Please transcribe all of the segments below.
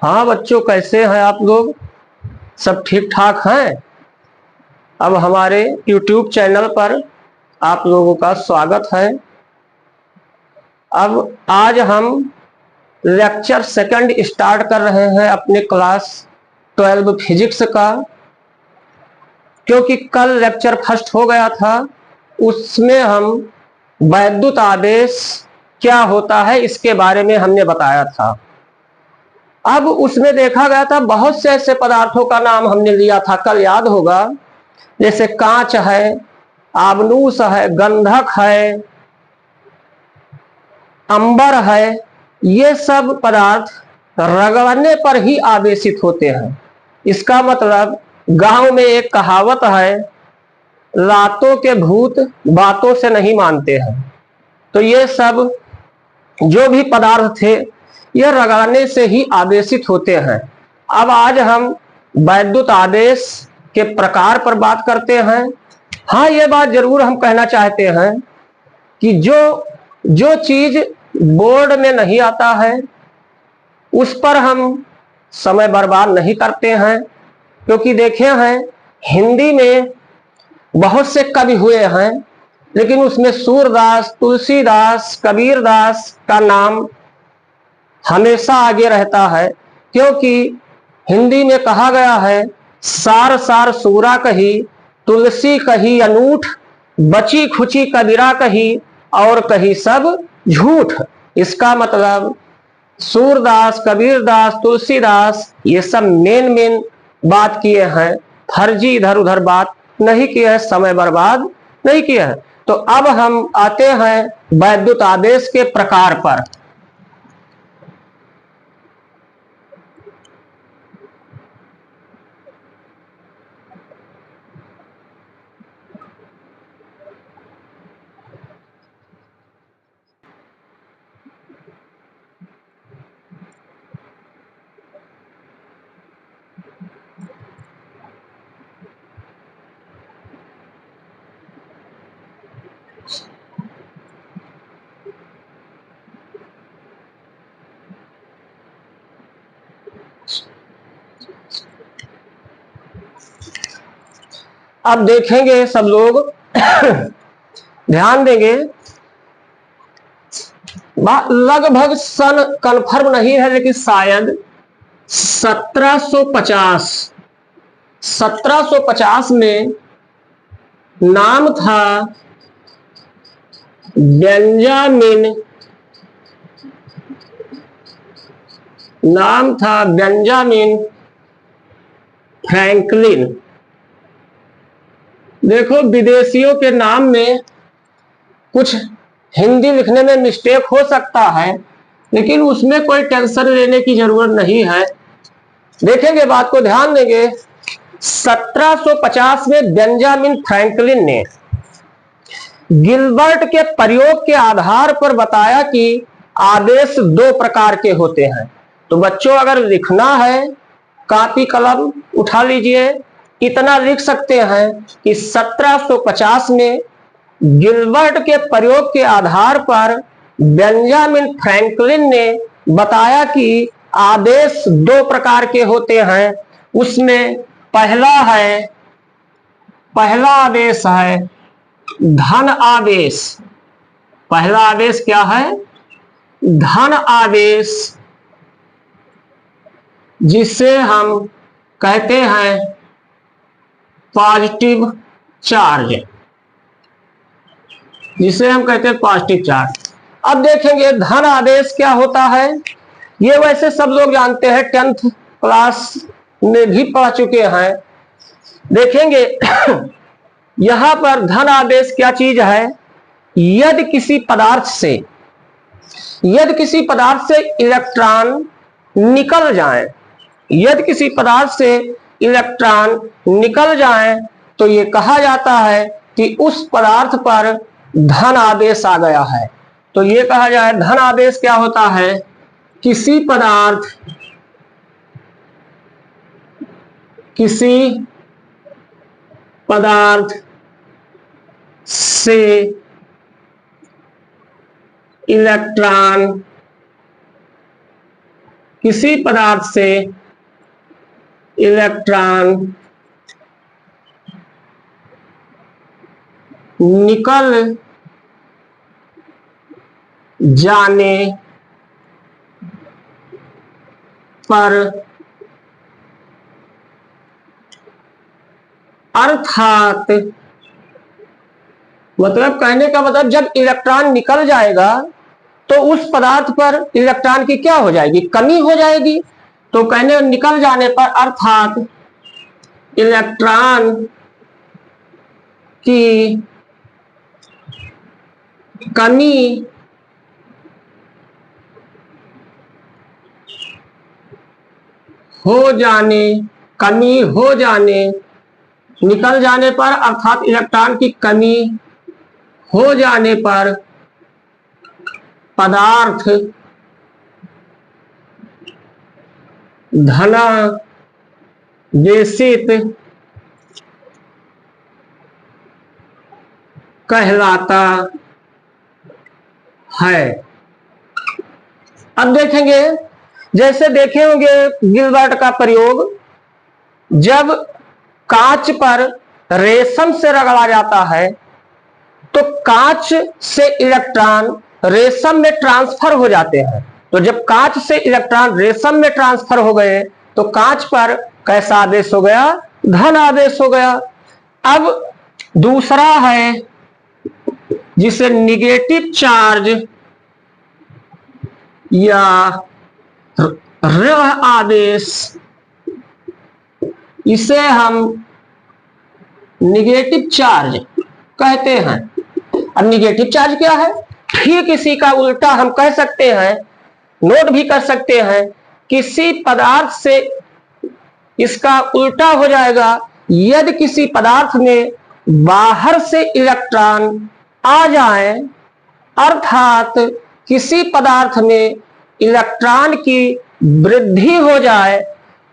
हाँ बच्चों, कैसे हैं आप लोग? सब ठीक ठाक हैं? अब हमारे YouTube चैनल पर आप लोगों का स्वागत है। अब आज हम लेक्चर सेकंड स्टार्ट कर रहे हैं अपने क्लास 12 फिजिक्स का, क्योंकि कल लेक्चर फर्स्ट हो गया था। उसमें हम वैद्युत आवेश क्या होता है इसके बारे में हमने बताया था। अब उसमें देखा गया था बहुत से ऐसे पदार्थों का नाम हमने लिया था, कल याद होगा, जैसे कांच है, आबनूस है, गंधक है, अंबर है। ये सब पदार्थ रगड़ने पर ही आवेशित होते हैं। इसका मतलब गांव में एक कहावत है, लातों के भूत बातों से नहीं मानते हैं। तो ये सब जो भी पदार्थ थे ये रगड़ने से ही आवेशित होते हैं। अब आज हम वैद्युत आवेश के प्रकार पर बात करते हैं। हाँ, ये बात जरूर हम कहना चाहते हैं कि जो जो चीज बोर्ड में नहीं आता है उस पर हम समय बर्बाद नहीं करते हैं, क्योंकि देखे हैं हिंदी में बहुत से कवि हुए हैं, लेकिन उसमें सूरदास, तुलसीदास, कबीरदास का नाम हमेशा आगे रहता है, क्योंकि हिंदी में कहा गया है, सार सार सूरा कही, तुलसी कही अनूठ, बची खुची कबीरा कही, और कही सब झूठ। इसका मतलब सूरदास, कबीरदास, तुलसीदास ये सब मेन बात किए हैं, फर्जी इधर उधर बात नहीं किए हैं, समय बर्बाद नहीं किए हैं। तो अब हम आते हैं वैद्युत आवेश के प्रकार पर। अब देखेंगे सब लोग ध्यान देंगे, लगभग सन कंफर्म नहीं है, लेकिन शायद 1750 में नाम था बेंजामिन फ्रैंकलिन। देखो, विदेशियों के नाम में कुछ हिंदी लिखने में मिस्टेक हो सकता है, लेकिन उसमें कोई टेंशन लेने की जरूरत नहीं है। देखेंगे, बात को ध्यान देंगे। 1750 में बेंजामिन फ्रैंकलिन ने गिलबर्ट के प्रयोग के आधार पर बताया कि आवेश दो प्रकार के होते हैं। तो बच्चों, अगर लिखना है कॉपी कलम उठा लीजिए, इतना लिख सकते हैं कि 1750 में गिलबर्ट के प्रयोग के आधार पर बेंजामिन फ्रैंकलिन ने बताया कि आवेश दो प्रकार के होते हैं। उसमें पहला आवेश है धन आवेश। पहला आवेश क्या है? धन आवेश, जिसे हम कहते हैं पॉजिटिव चार्ज, अब देखेंगे धन आवेश क्या होता है। ये वैसे सब लोग जानते हैं, 10th क्लास में भी पढ़ चुके हैं। देखेंगे यहां पर धन आवेश क्या चीज है। यदि किसी पदार्थ से इलेक्ट्रॉन निकल जाए, तो ये कहा जाता है कि उस पदार्थ पर धन आवेश आ गया है। तो ये कहा जाए धन आवेश क्या होता है, किसी पदार्थ से इलेक्ट्रॉन किसी पदार्थ से इलेक्ट्रॉन निकल जाने पर अर्थात, मतलब कहने का मतलब जब इलेक्ट्रॉन निकल जाएगा तो उस पदार्थ पर इलेक्ट्रॉन की क्या हो जाएगी, कमी हो जाएगी। तो कहने निकल जाने पर अर्थात इलेक्ट्रॉन की कमी हो जाने निकल जाने पर अर्थात इलेक्ट्रॉन की कमी हो जाने पर पदार्थ धनावेशित कहलाता है। अब देखेंगे, जैसे देखे होंगे गिलबर्ट का प्रयोग, जब कांच पर रेशम से रगड़ा जाता है तो कांच से इलेक्ट्रॉन रेशम में ट्रांसफर हो जाते हैं। तो जब कांच से इलेक्ट्रॉन रेशम में ट्रांसफर हो गए तो कांच पर कैसा आवेश हो गया, धन आवेश हो गया। अब दूसरा है जिसे निगेटिव चार्ज या ऋण आवेश, इसे हम निगेटिव चार्ज कहते हैं। अब निगेटिव चार्ज क्या है, ठीक इसी का उल्टा हम कह सकते हैं, नोट भी कर सकते हैं, किसी पदार्थ से इसका उल्टा हो जाएगा। यदि किसी पदार्थ में बाहर से इलेक्ट्रॉन आ जाए, अर्थात किसी पदार्थ में इलेक्ट्रॉन की वृद्धि हो जाए,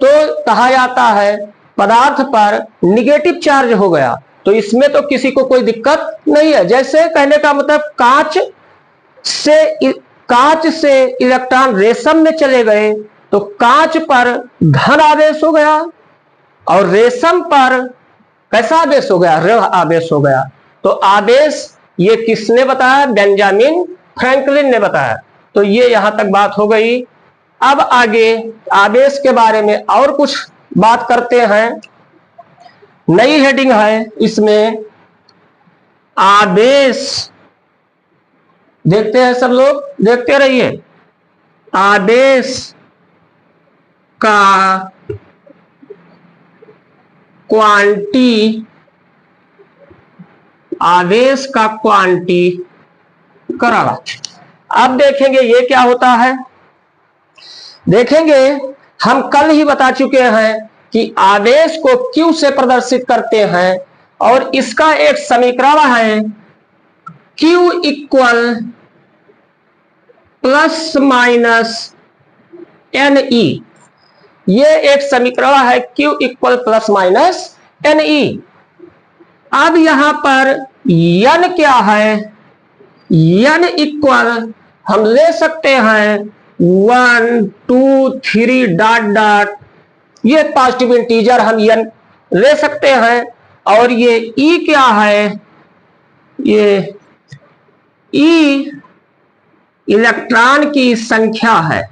तो कहा जाता है पदार्थ पर निगेटिव चार्ज हो गया। तो इसमें तो किसी को कोई दिक्कत नहीं है। जैसे कहने का मतलब कांच से इलेक्ट्रॉन रेशम में चले गए तो कांच पर धन आवेश हो गया और रेशम पर कैसा आवेश हो गया, ऋण आवेश हो गया। तो आवेश ये किसने बताया, बेंजामिन फ्रैंकलिन ने बताया। तो ये यहां तक बात हो गई। अब आगे आवेश के बारे में और कुछ बात करते हैं। नई हेडिंग है इसमें, आवेश। देखते हैं सब लोग, देखते रहिए। आवेश का क्वांटी, आवेश का क्वांटी करा। अब देखेंगे ये क्या होता है। देखेंगे, हम कल ही बता चुके हैं कि आवेश को Q से प्रदर्शित करते हैं और इसका एक समीकरण है Q equal plus minus NE। ये एक समीकरण है Q equal plus minus NE। अब यहां पर N क्या है, N इक्वल हम ले सकते हैं 1 2 3 डॉट डॉट, ये पॉजिटिव इंटीजर हम N ले सकते हैं। और ये E क्या है, ये E इलेक्ट्रॉन की संख्या है।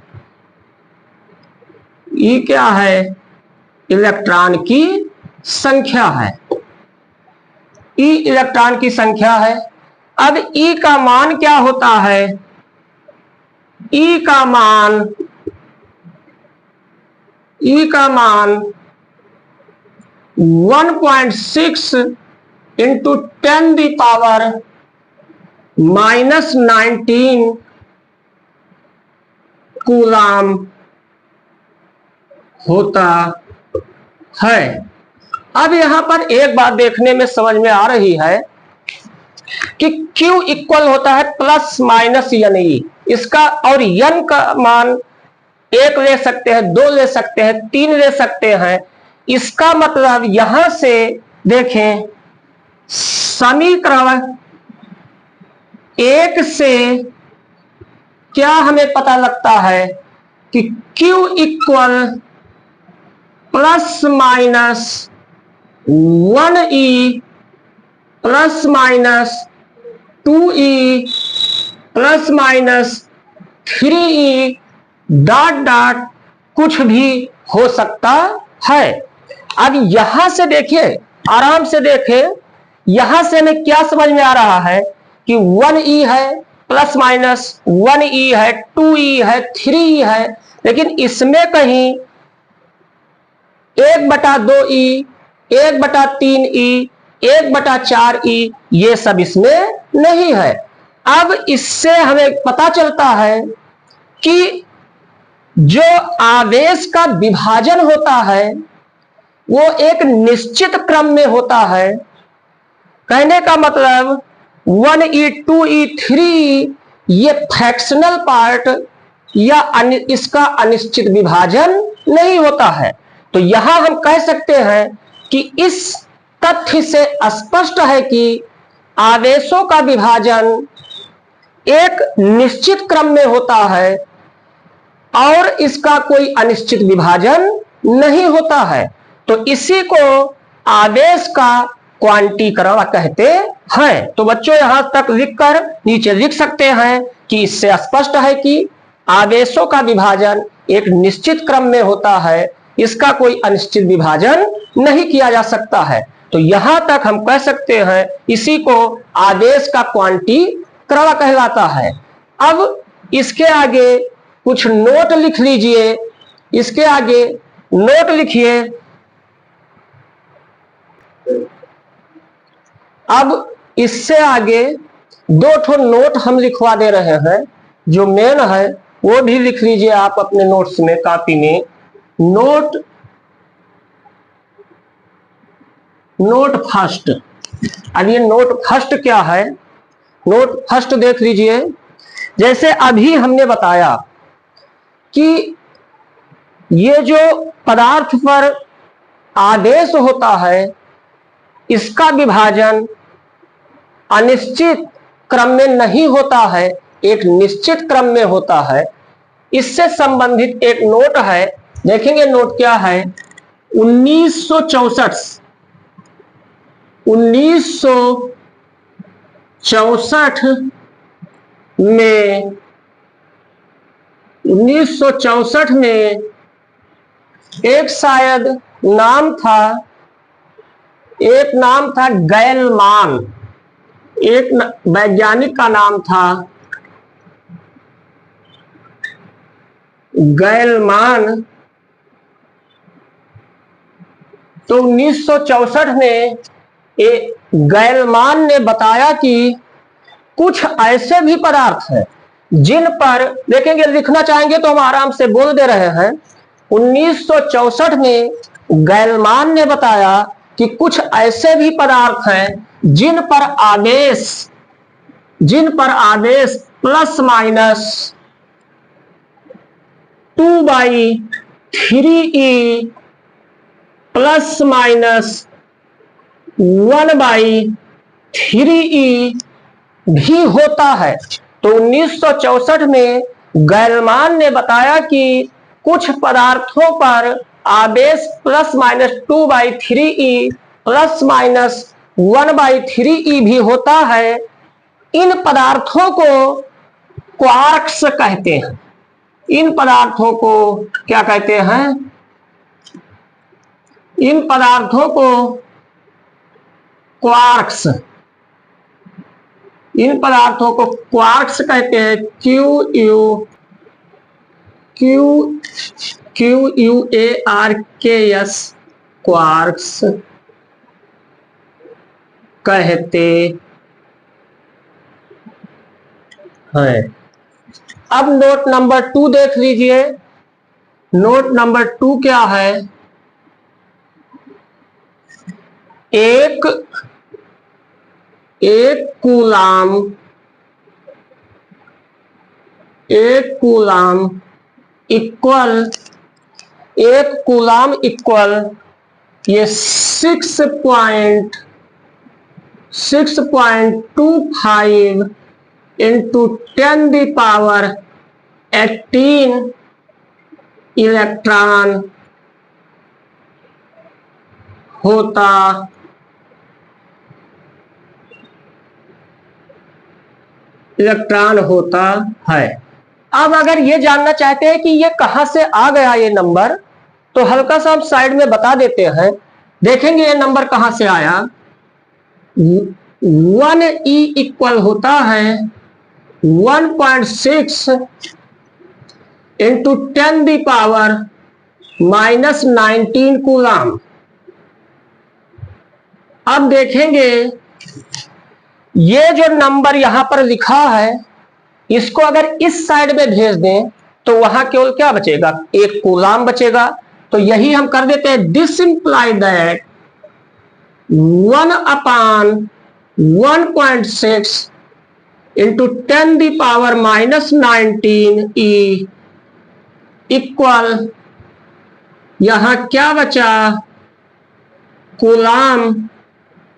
E क्या है, इलेक्ट्रॉन की संख्या है। E इलेक्ट्रॉन की संख्या है। अब E का मान क्या होता है, E का मान 1.6 इंटू 10⁻⁻19 कूलाम होता है। अब यहां पर एक बात देखने में समझ में आ रही है कि Q इक्वल होता है प्लस माइनस NE इसका, और N का मान 1 ले सकते हैं, 2 ले सकते हैं, 3 ले सकते हैं। इसका मतलब यहां से देखें, समीकरण 1 से क्या हमें पता लगता है, कि Q equal plus minus 1E plus minus 2E plus minus 3E dot dot कुछ भी हो सकता है। अब यहां से देखिए, आराम से देखें, यहां से हमें क्या समझ में आ रहा है कि 1E है, प्लस माइनस 1E है, 2E है, 3E है, लेकिन इसमें कहीं 1/2E, 1/3E, 1/4E ये सब इसमें नहीं है। अब इससे हमें पता चलता है कि जो आवेश का विभाजन होता है वो एक निश्चित क्रम में होता है। कहने का मतलब 1E, 2E, 3E ये फ्रैक्शनल पार्ट या इसका अनिश्चित विभाजन नहीं होता है। तो यहां हम कह सकते हैं कि इस तथ्य से स्पष्ट है कि आवेशों का विभाजन एक निश्चित क्रम में होता है और इसका कोई अनिश्चित विभाजन नहीं होता है। तो इसी को आवेश का क्वांटीकरण कहते हैं। तो बच्चों यहां तक लिखकर नीचे लिख सकते हैं कि इससे स्पष्ट है कि आवेशों का विभाजन एक निश्चित क्रम में होता है, इसका कोई अनिश्चित विभाजन नहीं किया जा सकता है। तो यहां तक हम कह सकते हैं इसी को आवेश का क्वांटीकरण कहलाता है। अब इसके आगे कुछ नोट लिख लीजिए, इसके आगे नोट लिखिए। अब इससे आगे दो ठो नोट हम लिखवा दे रहे हैं, जो मेन है वो भी लिख लीजिए आप अपने नोट्स में, कॉपी में। Node first. अब ये नोट फर्स्ट क्या है? नोट फर्स्ट देख लीजिए। जैसे अभी हमने बताया कि ये जो पदार्थ पर आदेश होता है इसका विभाजन अनिश्चित क्रम में नहीं होता है, एक निश्चित क्रम में होता है। इससे संबंधित एक नोट है, देखेंगे नोट क्या है। 1964 में एक शायद नाम था, एक नाम था गैलमान, एक वैज्ञानिक का नाम था गैलमान। तो 1964 में गैलमान ने बताया कि कुछ ऐसे भी पदार्थ हैं जिन पर, देखेंगे लिखना चाहेंगे तो हम आराम से बोल दे रहे हैं। 1964 में गैलमान ने बताया कि कुछ ऐसे भी पदार्थ हैं जिन पर आवेश plus minus 2/3E plus minus 1/3E भी होता है। तो 1964 में गैलमान ने बताया कि कुछ पदार्थों पर आवेश plus minus 2/3E plus minus 1/3E भी होता है। इन पदार्थों को क्वार्क्स कहते हैं। इन पदार्थों को क्या कहते हैं? इन पदार्थों को क्वार्क्स, इन पदार्थों को क्वार्क्स कहते हैं। QUARKS, क्वार्क्स कहते हैं। अब नोट नंबर 2 देख लीजिए। नोट नंबर 2 क्या है? एक कूलाम इक्वल ये 6.25 into 10⁻18 इलेक्ट्रॉन होता है। अब अगर ये जानना चाहते हैं कि ये कहां से आ गया ये नंबर, तो हल्का सा हम साइड में बता देते हैं। देखेंगे ये नंबर कहां से आया। 1e इक्वल होता है 1.6 इंटू 10⁻⁻19 कूलाम। अब देखेंगे ये जो नंबर यहां पर लिखा है, इसको अगर इस साइड में भेज दें तो वहां केवल क्या बचेगा, 1 कूलाम बचेगा। तो यही हम कर देते हैं, this imply that 1/1.6 into 10⁻⁻19 E equal, यहां क्या बचा, कूलाम।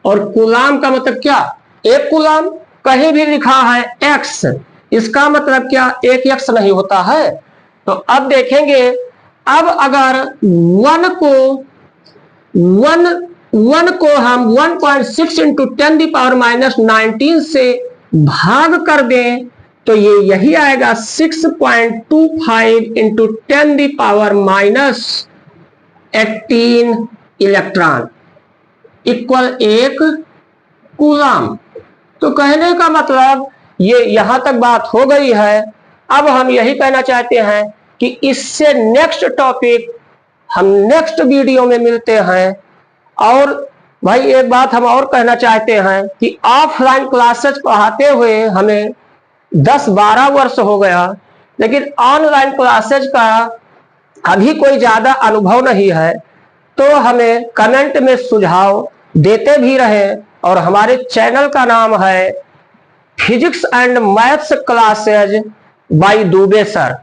और कूलाम का मतलब क्या, 1 कूलाम। कहीं भी लिखा है x, इसका मतलब क्या, 1 x नहीं होता है। तो अब देखेंगे, अब अगर 1 को हम 1.6 इंटू 10⁻⁻19 से भाग कर दें तो ये यही आएगा 6.25 इंटू 10⁻⁻18 इलेक्ट्रॉन इक्वल 1 कूलाम। तो कहने का मतलब ये यहां तक बात हो गई है। अब हम यही कहना चाहते हैं कि इससे नेक्स्ट टॉपिक हम नेक्स्ट वीडियो में मिलते हैं। और भाई एक बात हम और कहना चाहते हैं कि ऑफलाइन क्लासेस पढ़ाते हुए हमें 10-12 वर्ष हो गया, लेकिन ऑनलाइन क्लासेस का अभी कोई ज्यादा अनुभव नहीं है। तो हमें कमेंट में सुझाव देते भी रहे। और हमारे चैनल का नाम है physics and maths classes by Dubey sir.